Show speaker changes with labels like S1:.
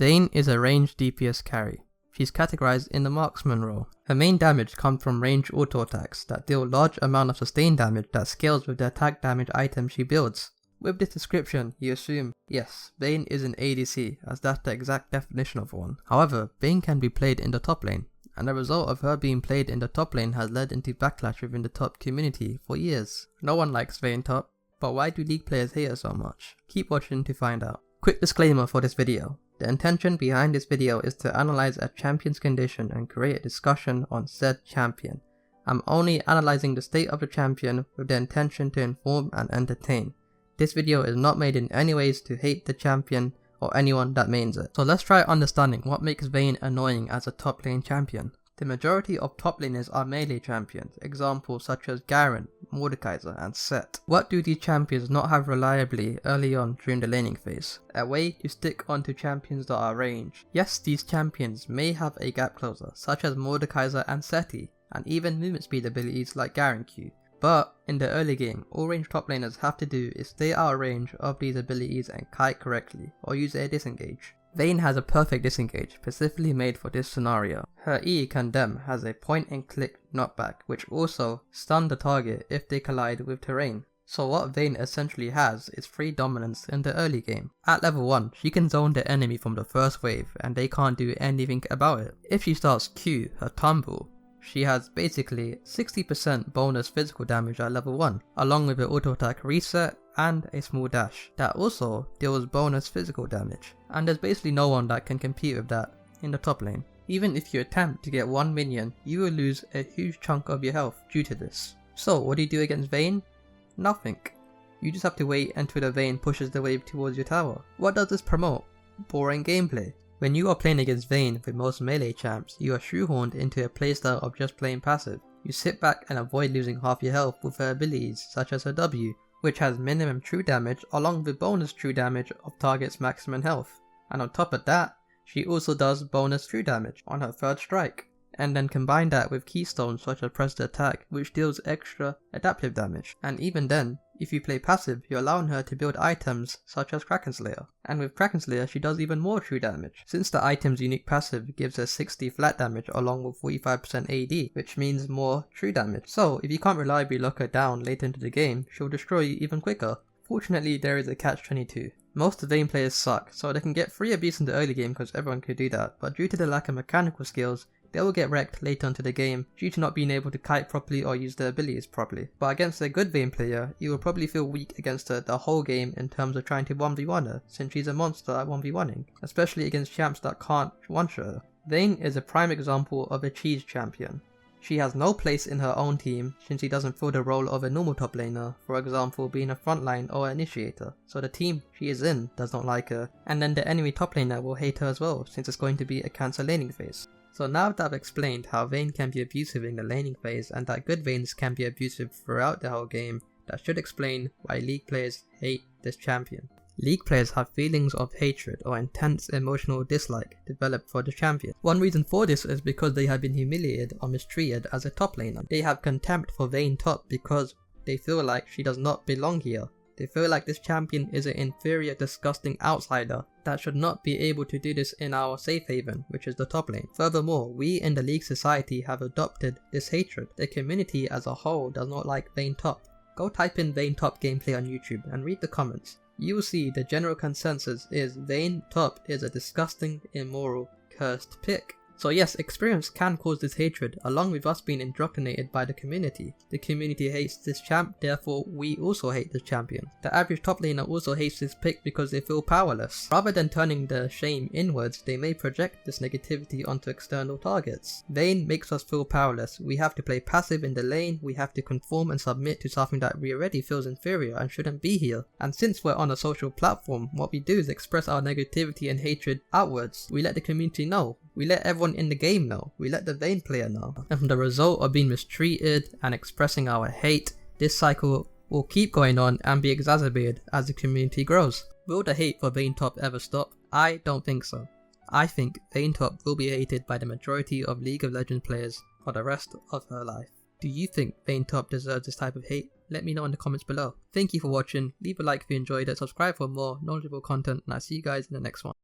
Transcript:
S1: VAYNE is a ranged DPS carry. She's categorized in the marksman role. Her main damage comes from ranged auto attacks that deal large amount of sustained damage that scales with the attack damage item she builds. With this description, you assume, yes, VAYNE is an ADC, as that's the exact definition of one. However, VAYNE can be played in the top lane, and the result of her being played in the top lane has led into backlash within the top community for years. No one likes VAYNE top, but why do League players hate her so much? Keep watching to find out. Quick disclaimer for this video. The intention behind this video is to analyze a champion's condition and create a discussion on said champion. I'm only analyzing the state of the champion with the intention to inform and entertain. This video is not made in any ways to hate the champion or anyone that mains it. So let's try understanding what makes VAYNE annoying as a top lane champion. The majority of top laners are melee champions, examples such as Garen, Mordekaiser and Set. What do these champions not have reliably early on during the laning phase? A way to stick onto champions that are ranged. Yes, these champions may have a gap closer, such as Mordekaiser and Seti, and even movement speed abilities like Garen Q. But in the early game, all ranged top laners have to do is stay out of range of these abilities and kite correctly, or use a disengage. VAYNE has a perfect disengage, specifically made for this scenario. Her E Condemn has a point and click knockback, which also stun the target if they collide with terrain. So what VAYNE essentially has is free dominance in the early game. At level 1, she can zone the enemy from the first wave and they can't do anything about it. If she starts Q, her tumble, she has basically 60% bonus physical damage at level 1, along with an auto attack reset and a small dash that also deals bonus physical damage. And there's basically no one that can compete with that in the top lane. Even if you attempt to get one minion, you will lose a huge chunk of your health due to this. So what do you do against VAYNE? Nothing. You just have to wait until the VAYNE pushes the wave towards your tower. What does this promote? Boring gameplay. When you are playing against VAYNE with most melee champs, you are shoehorned into a playstyle of just playing passive. You sit back and avoid losing half your health with her abilities such as her W, which has minimum true damage along with bonus true damage of target's maximum health. And on top of that, she also does bonus true damage on her third strike. And then combine that with keystones such as press to attack, which deals extra adaptive damage. And even then, if you play passive, you're allowing her to build items such as Kraken Slayer. And with Kraken Slayer, she does even more true damage, since the item's unique passive gives her 60 flat damage along with 45% AD, which means more true damage. So if you can't reliably lock her down later into the game, she'll destroy you even quicker. Fortunately, there is a catch-22. Most VAYNE players suck, so they can get free abuse in the early game because everyone could do that, but due to the lack of mechanical skills, they will get wrecked later into the game due to not being able to kite properly or use their abilities properly. But against a good VAYNE player, you will probably feel weak against her the whole game in terms of trying to 1v1 her, since she's a monster at 1v1ing, especially against champs that can't one-shot her. VAYNE is a prime example of a cheese champion. She has no place in her own team since she doesn't fill the role of a normal top laner, for example being a frontline or initiator, so the team she is in does not like her, and then the enemy top laner will hate her as well since it's going to be a cancel laning phase. So now that I've explained how VAYNE can be abusive in the laning phase and that good VAYNEs can be abusive throughout the whole game, that should explain why League players hate this champion. League players have feelings of hatred or intense emotional dislike developed for the champion. One reason for this is because they have been humiliated or mistreated as a top laner. They have contempt for VAYNE top because they feel like she does not belong here. They feel like this champion is an inferior, disgusting outsider that should not be able to do this in our safe haven, which is the top lane. Furthermore, we in the League society have adopted this hatred. The community as a whole does not like VAYNE top. Go type in VAYNE top gameplay on YouTube and read the comments. You will see the general consensus is VAYNE top is a disgusting, immoral, cursed pick. So yes, experience can cause this hatred, along with us being indoctrinated by the community. The community hates this champ, therefore we also hate this champion. The average top laner also hates this pick because they feel powerless. Rather than turning the shame inwards, they may project this negativity onto external targets. VAYNE makes us feel powerless. We have to play passive in the lane, we have to conform and submit to something that we already feels inferior and shouldn't be here. And since we're on a social platform, what we do is express our negativity and hatred outwards. We let the community know. We let everyone in the game know. We let the VAYNE player know. And from the result of being mistreated and expressing our hate, this cycle will keep going on and be exacerbated as the community grows. Will the hate for VAYNE top ever stop? I don't think so. I think VAYNE top will be hated by the majority of League of Legends players for the rest of her life. Do you think VAYNE top deserves this type of hate? Let me know in the comments below. Thank you for watching. Leave a like if you enjoyed it, subscribe for more knowledgeable content, and I'll see you guys in the next one.